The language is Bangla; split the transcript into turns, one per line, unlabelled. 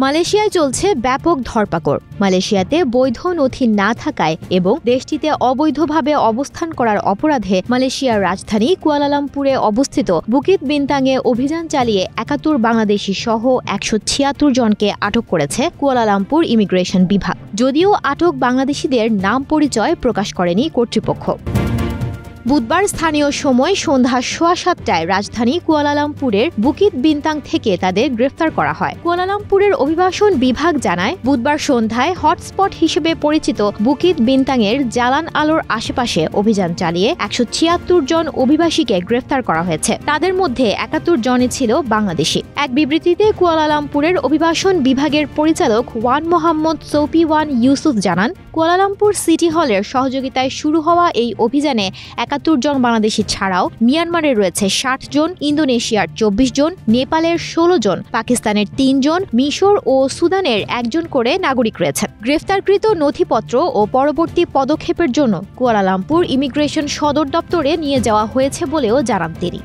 মালয়েশিয়ায় চলছে ব্যাপক ধরপাকড়। মালয়েশিয়াতে বৈধ নথি না থাকায় এবং দেশটিতে অবৈধভাবে অবস্থান করার অপরাধে মালয়েশিয়ার রাজধানী কুয়ালালামপুরে অবস্থিত বুকিত বিন্তাংয়ে অভিযান চালিয়ে ৭১ বাংলাদেশি সহ ১৭৬ জনকে আটক করেছে কুয়ালালামপুর ইমিগ্রেশন বিভাগ। যদিও আটক বাংলাদেশিদের নাম পরিচয় প্রকাশ করেনি কর্তৃপক্ষ। বুধবার স্থানীয় সময় সন্ধ্যা ৭:১৫টায় রাজধানী কুয়ালালামপুরের বুকিত বিন্তাং থেকে তাদের গ্রেফতার করা হয়। কুয়ালালামপুরের অভিবাসন বিভাগ জানায়, বুধবার সন্ধ্যায় হটস্পট হিসেবে পরিচিত বুকিত বিন্তাংয়ের জালান আলোর আশেপাশে অভিযান চালিয়ে ১৭৬ জন অভিবাসীকে গ্রেফতার করা হয়েছে। তাদের মধ্যে ৭১ জনই ছিল বাংলাদেশি। এক বিবৃতিতে কুয়ালালামপুরের অভিবাসন বিভাগের পরিচালক ওয়ান মোহাম্মদ সৌফি ওয়ান ইউসুফ জানান, কুয়ালালামপুর সিটি হলের সহযোগিতায় শুরু হওয়া এই অভিযানে ৭১ জন বাংলাদেশি ছাড়াও মিয়ানমারের রয়েছে ৬০ জন, ইন্দোনেশিয়ার ২৪ জন, নেপালের ১৬ জন, পাকিস্তানের ৩ জন, মিশর ও সুদানের ১ জন করে নাগরিক রয়েছেন। গ্রেফতারকৃত নথিপত্র ও পরবর্তী পদক্ষেপের জন্য কুয়ালালামপুর ইমিগ্রেশন সদর দপ্তরে নিয়ে যাওয়া হয়েছে বলেও জানান তিনি।